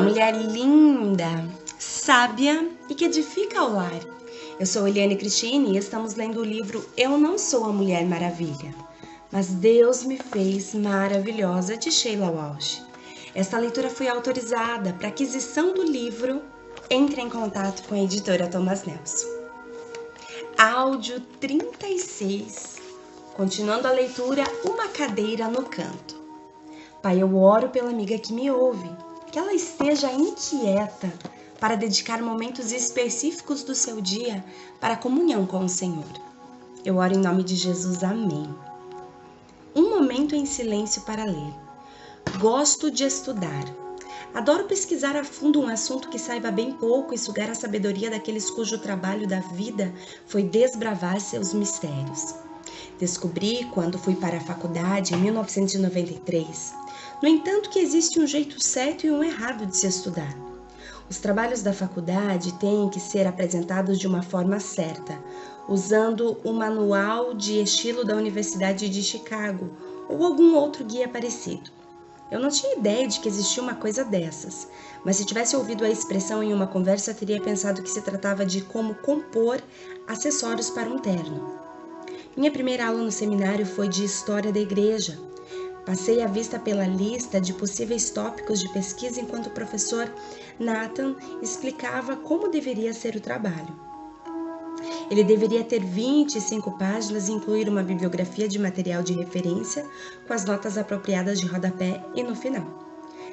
mulher linda, sábia e que edifica o lar. Eu sou Eliane Cristine e estamos lendo o livro Eu Não Sou a Mulher Maravilha, mas Deus me fez maravilhosa, de Sheila Walsh. Esta leitura foi autorizada para aquisição do livro. Entre em contato com a editora Thomas Nelson. Áudio 36. Continuando a leitura, uma cadeira no canto. Pai, eu oro pela amiga que me ouve, que ela esteja inquieta para dedicar momentos específicos do seu dia para a comunhão com o Senhor. Eu oro em nome de Jesus, amém. Um momento em silêncio para ler. Gosto de estudar. Adoro pesquisar a fundo um assunto que saiba bem pouco e sugar a sabedoria daqueles cujo trabalho da vida foi desbravar seus mistérios. Descobri, quando fui para a faculdade, em 1993, no entanto, que existe um jeito certo e um errado de se estudar. Os trabalhos da faculdade têm que ser apresentados de uma forma certa, usando o manual de estilo da Universidade de Chicago ou algum outro guia parecido. Eu não tinha ideia de que existia uma coisa dessas, mas se tivesse ouvido a expressão em uma conversa, teria pensado que se tratava de como compor acessórios para um terno. Minha primeira aula no seminário foi de História da Igreja. Passei a vista pela lista de possíveis tópicos de pesquisa enquanto o professor Nathan explicava como deveria ser o trabalho. Ele deveria ter 25 páginas e incluir uma bibliografia de material de referência com as notas apropriadas de rodapé e no final.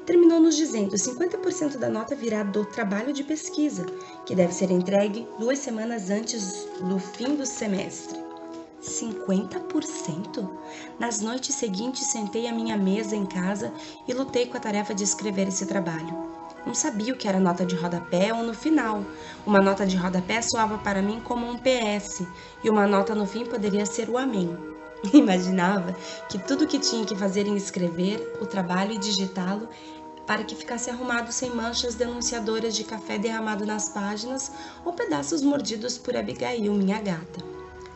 Terminou nos dizendo 50% da nota virá do trabalho de pesquisa, que deve ser entregue 2 semanas antes do fim do semestre. 50%? Nas noites seguintes sentei à minha mesa em casa e lutei com a tarefa de escrever esse trabalho. Não sabia o que era nota de rodapé ou no final. Uma nota de rodapé soava para mim como um PS, e uma nota no fim poderia ser o amém. Imaginava que tudo o que tinha que fazer em escrever o trabalho e digitá-lo para que ficasse arrumado sem manchas denunciadoras de café derramado nas páginas ou pedaços mordidos por Abigail, minha gata.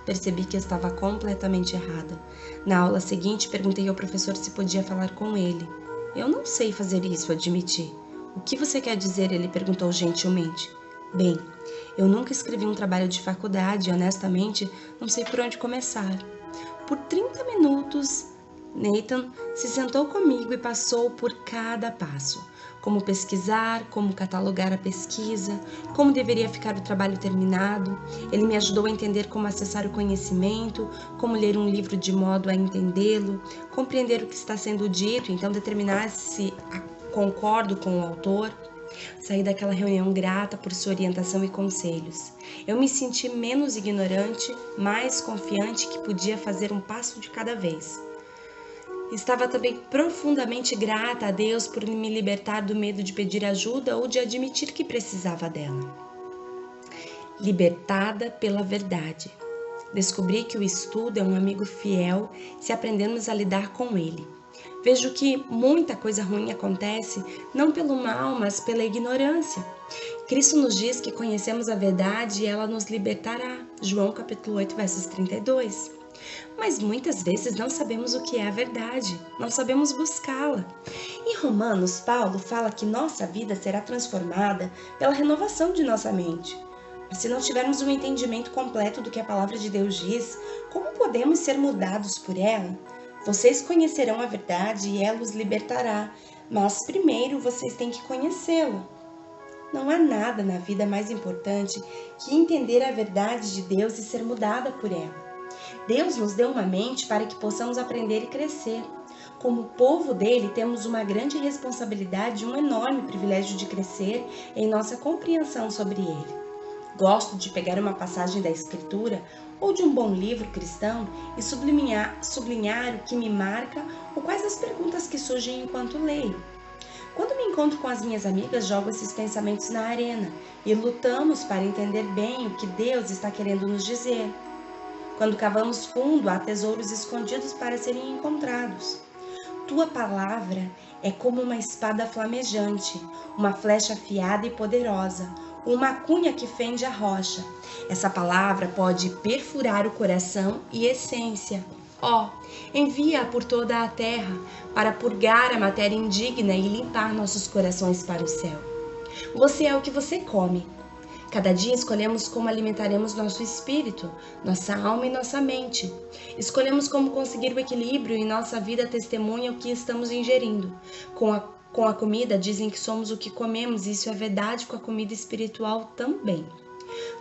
Percebi que estava completamente errada. Na aula seguinte, perguntei ao professor se podia falar com ele. Eu não sei fazer isso, admiti. O que você quer dizer? Ele perguntou gentilmente. Bem, eu nunca escrevi um trabalho de faculdade e, honestamente, não sei por onde começar. Por 30 minutos, Nathan se sentou comigo e passou por cada passo. Como pesquisar, como catalogar a pesquisa, como deveria ficar o trabalho terminado. Ele me ajudou a entender como acessar o conhecimento, como ler um livro de modo a entendê-lo, compreender o que está sendo dito, então determinar se concordo com o autor. Saí daquela reunião grata por sua orientação e conselhos. Eu me senti menos ignorante, mais confiante que podia fazer um passo de cada vez. Estava também profundamente grata a Deus por me libertar do medo de pedir ajuda ou de admitir que precisava dela. Libertada pela verdade. Descobri que o estudo é um amigo fiel se aprendermos a lidar com ele. Vejo que muita coisa ruim acontece não pelo mal, mas pela ignorância. Cristo nos diz que conhecemos a verdade e ela nos libertará. João capítulo 8, versos 32. Mas muitas vezes não sabemos o que é a verdade, não sabemos buscá-la. Em Romanos, Paulo fala que nossa vida será transformada pela renovação de nossa mente. Mas se não tivermos um entendimento completo do que a palavra de Deus diz, como podemos ser mudados por ela? Vocês conhecerão a verdade e ela os libertará, mas primeiro vocês têm que conhecê-la. Não há nada na vida mais importante que entender a verdade de Deus e ser mudada por ela. Deus nos deu uma mente para que possamos aprender e crescer. Como povo dele, temos uma grande responsabilidade e um enorme privilégio de crescer em nossa compreensão sobre ele. Gosto de pegar uma passagem da Escritura ou de um bom livro cristão e sublinhar o que me marca ou quais as perguntas que surgem enquanto leio. Quando me encontro com as minhas amigas, jogo esses pensamentos na arena e lutamos para entender bem o que Deus está querendo nos dizer. Quando cavamos fundo, há tesouros escondidos para serem encontrados. Tua palavra é como uma espada flamejante, uma flecha afiada e poderosa, uma cunha que fende a rocha. Essa palavra pode perfurar o coração e essência, Ó, envia-a por toda a terra, para purgar a matéria indigna e limpar nossos corações para o céu. Você é o que você come. Cada dia escolhemos como alimentaremos nosso espírito, nossa alma e nossa mente. Escolhemos como conseguir o equilíbrio e nossa vida testemunha o que estamos ingerindo. Com a comida dizem que somos o que comemos, e isso é verdade com a comida espiritual também.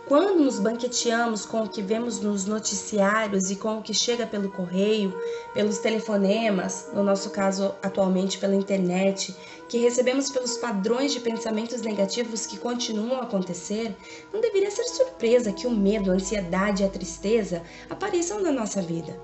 Quando nos banqueteamos com o que vemos nos noticiários e com o que chega pelo correio, pelos telefonemas, no nosso caso atualmente pela internet, que recebemos pelos padrões de pensamentos negativos que continuam a acontecer, não deveria ser surpresa que o medo, a ansiedade e a tristeza apareçam na nossa vida.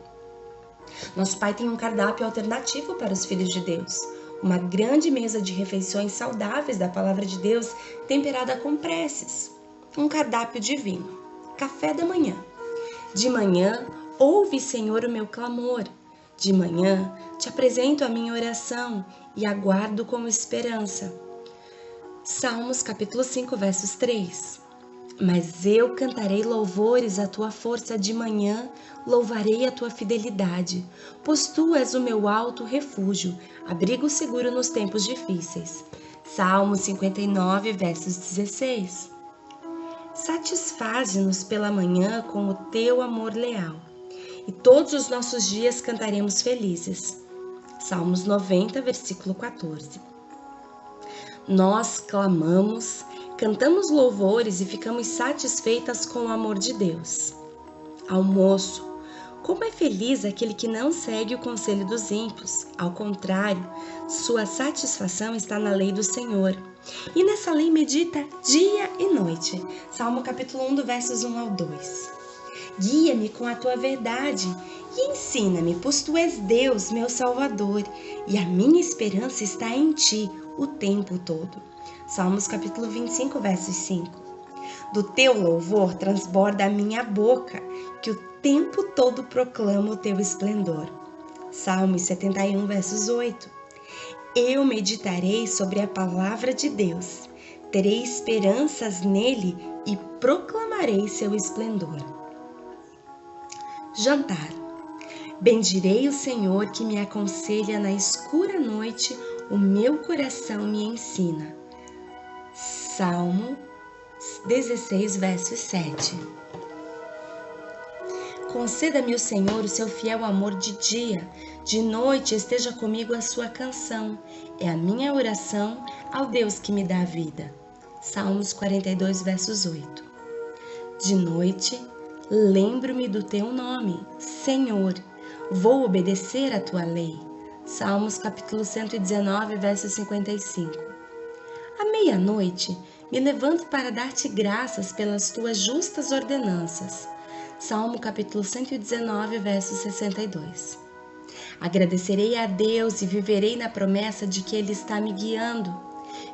Nosso Pai tem um cardápio alternativo para os filhos de Deus. Uma grande mesa de refeições saudáveis da Palavra de Deus, temperada com preces. Um cardápio divino. Café da manhã. De manhã, ouve, Senhor, o meu clamor. De manhã, te apresento a minha oração e aguardo com esperança. Salmos capítulo 5, versos 3. Mas eu cantarei louvores à tua força de manhã, louvarei a tua fidelidade, pois tu és o meu alto refúgio, abrigo seguro nos tempos difíceis. Salmo 59, versos 16. Satisfaze-nos pela manhã com o teu amor leal, e todos os nossos dias cantaremos felizes. Salmos 90, versículo 14. Nós clamamos, cantamos louvores e ficamos satisfeitas com o amor de Deus. Almoço. Como é feliz aquele que não segue o conselho dos ímpios. Ao contrário, sua satisfação está na lei do Senhor. E nessa lei medita dia e noite. Salmo capítulo 1, versos 1 ao 2. Guia-me com a tua verdade e ensina-me, pois tu és Deus, meu Salvador, e a minha esperança está em ti o tempo todo. Salmos capítulo 25, versos 5. Do teu louvor transborda a minha boca, que o tempo todo proclama o teu esplendor. Salmos 71, versos 8. Eu meditarei sobre a palavra de Deus, terei esperanças nele e proclamarei seu esplendor. Jantar. Bendirei o Senhor que me aconselha na escura noite, o meu coração me ensina. Salmo 16, versos 7. Conceda-me o Senhor o seu fiel amor de dia, de noite esteja comigo a sua canção, é a minha oração ao Deus que me dá a vida. Salmos 42, versos 8. De noite, lembro-me do teu nome, Senhor, vou obedecer a tua lei. Salmos capítulo 119, versos 55. À meia-noite, me levanto para dar-te graças pelas tuas justas ordenanças. Salmo capítulo 119, verso 62. Agradecerei a Deus e viverei na promessa de que Ele está me guiando.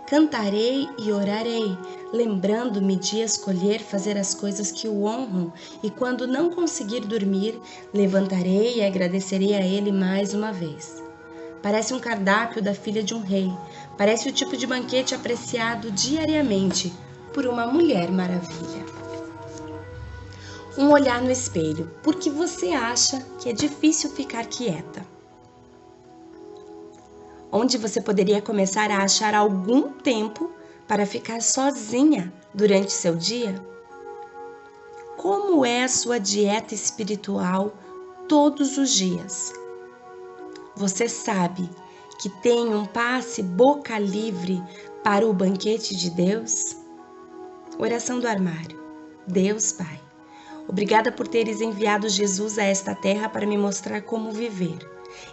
Cantarei e orarei, lembrando-me de escolher fazer as coisas que o honram, e quando não conseguir dormir, levantarei e agradecerei a Ele mais uma vez. Parece um cardápio da filha de um rei, parece o tipo de banquete apreciado diariamente por uma mulher maravilha. Um olhar no espelho, porque você acha que é difícil ficar quieta. Onde você poderia começar a achar algum tempo para ficar sozinha durante seu dia? Como é a sua dieta espiritual todos os dias? Você sabe que tem um passe boca livre para o banquete de Deus? Oração do armário. Deus Pai, obrigada por teres enviado Jesus a esta terra para me mostrar como viver.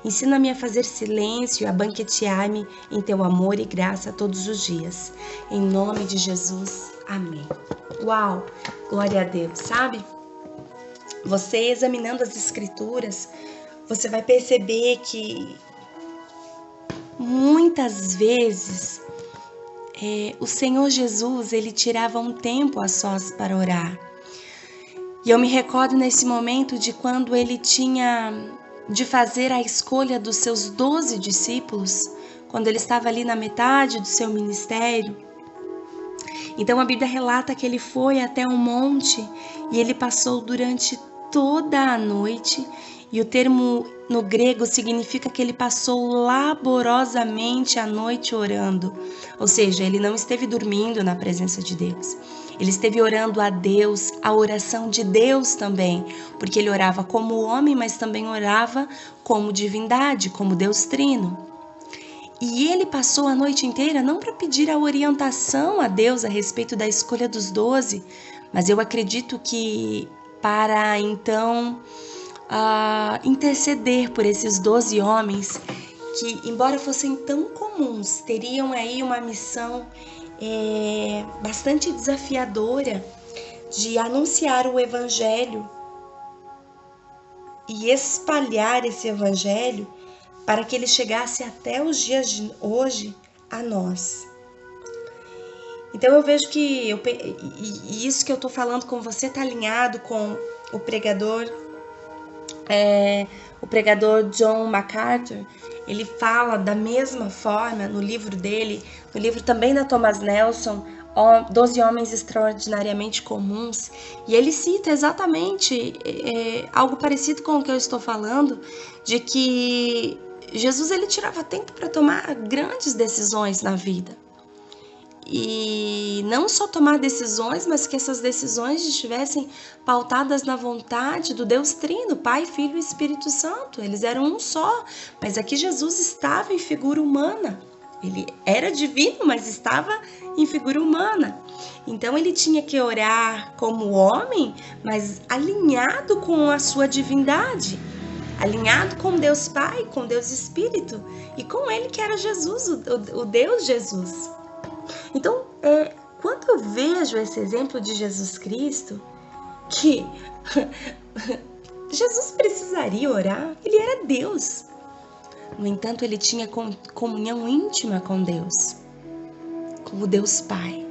Ensina-me a fazer silêncio e a banquetear-me em teu amor e graça todos os dias. Em nome de Jesus, amém. Uau, glória a Deus, sabe? Você examinando as escrituras, você vai perceber que muitas vezes o Senhor Jesus, ele tirava um tempo a sós para orar. E eu me recordo nesse momento de quando ele tinha de fazer a escolha dos seus 12 discípulos, quando ele estava ali na metade do seu ministério. Então a Bíblia relata que ele foi até um monte e ele passou durante toda a noite, e o termo no grego significa que ele passou laborosamente a noite orando. Ou seja, ele não esteve dormindo na presença de Deus. Ele esteve orando a Deus, a oração de Deus também, porque ele orava como homem, mas também orava como divindade, como Deus Trino. E ele passou a noite inteira não para pedir a orientação a Deus a respeito da escolha dos 12, mas eu acredito que para então interceder por esses 12 homens que, embora fossem tão comuns, teriam aí uma missão bastante desafiadora de anunciar o Evangelho e espalhar esse Evangelho para que ele chegasse até os dias de hoje a nós. Então eu vejo que isso que eu estou falando com você está alinhado com o pregador John MacArthur. Ele fala da mesma forma no livro dele, no livro também da Thomas Nelson, 12 Homens Extraordinariamente Comuns, e ele cita exatamente algo parecido com o que eu estou falando, de que Jesus ele tirava tempo para tomar grandes decisões na vida. E não só tomar decisões, mas que essas decisões estivessem pautadas na vontade do Deus Trino, Pai, Filho e Espírito Santo. Eles eram um só, mas aqui Jesus estava em figura humana. Ele era divino, mas estava em figura humana. Então ele tinha que orar como homem, mas alinhado com a sua divindade, alinhado com Deus Pai, com Deus Espírito e com ele que era Jesus, o Deus Jesus. Então, quando eu vejo esse exemplo de Jesus Cristo, que Jesus precisaria orar, ele era Deus. No entanto, ele tinha comunhão íntima com Deus, com o Deus Pai,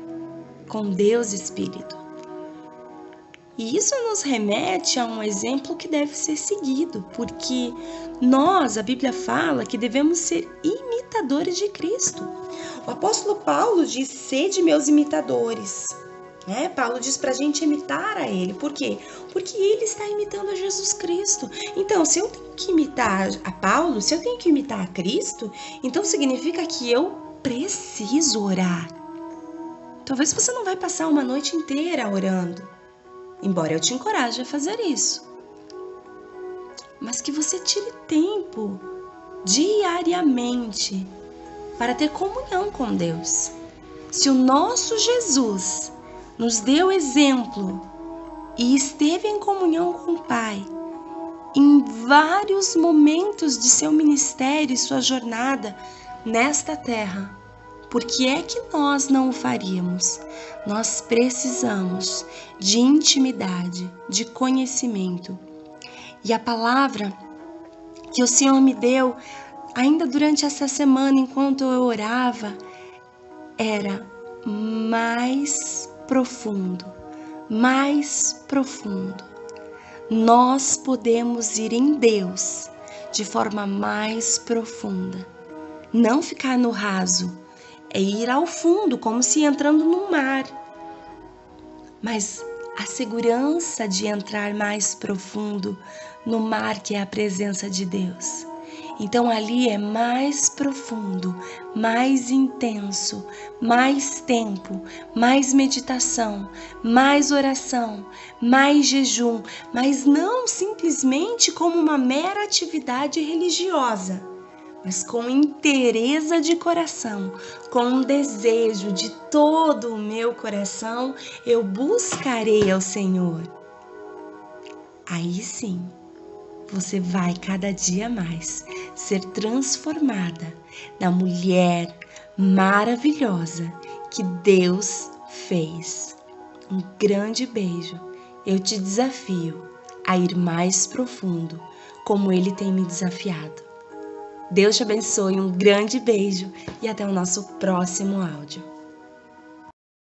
com Deus Espírito. E isso nos remete a um exemplo que deve ser seguido, porque nós, a Bíblia fala que devemos ser imitadores de Cristo. O apóstolo Paulo diz, sede meus imitadores. Paulo diz para a gente imitar a ele. Por quê? Porque ele está imitando a Jesus Cristo. Então, se eu tenho que imitar a Paulo, se eu tenho que imitar a Cristo, então significa que eu preciso orar. Talvez você não vai passar uma noite inteira orando, embora eu te encoraje a fazer isso. Mas que você tire tempo diariamente para ter comunhão com Deus. Se o nosso Jesus nos deu exemplo e esteve em comunhão com o Pai em vários momentos de seu ministério e sua jornada nesta terra, por que é que nós não o faríamos? Nós precisamos de intimidade, de conhecimento. E a palavra que o Senhor me deu ainda durante essa semana, enquanto eu orava, era mais profundo, mais profundo. Nós podemos ir em Deus de forma mais profunda. Não ficar no raso, é ir ao fundo, como se entrando no mar. Mas a segurança de entrar mais profundo no mar, que é a presença de Deus. Então ali é mais profundo, mais intenso, mais tempo, mais meditação, mais oração, mais jejum, mas não simplesmente como uma mera atividade religiosa, mas com inteireza de coração, com um desejo de todo o meu coração, eu buscarei ao Senhor. Aí sim, você vai cada dia mais ser transformada na mulher maravilhosa que Deus fez. Um grande beijo. Eu te desafio a ir mais profundo, como Ele tem me desafiado. Deus te abençoe, um grande beijo e até o nosso próximo áudio.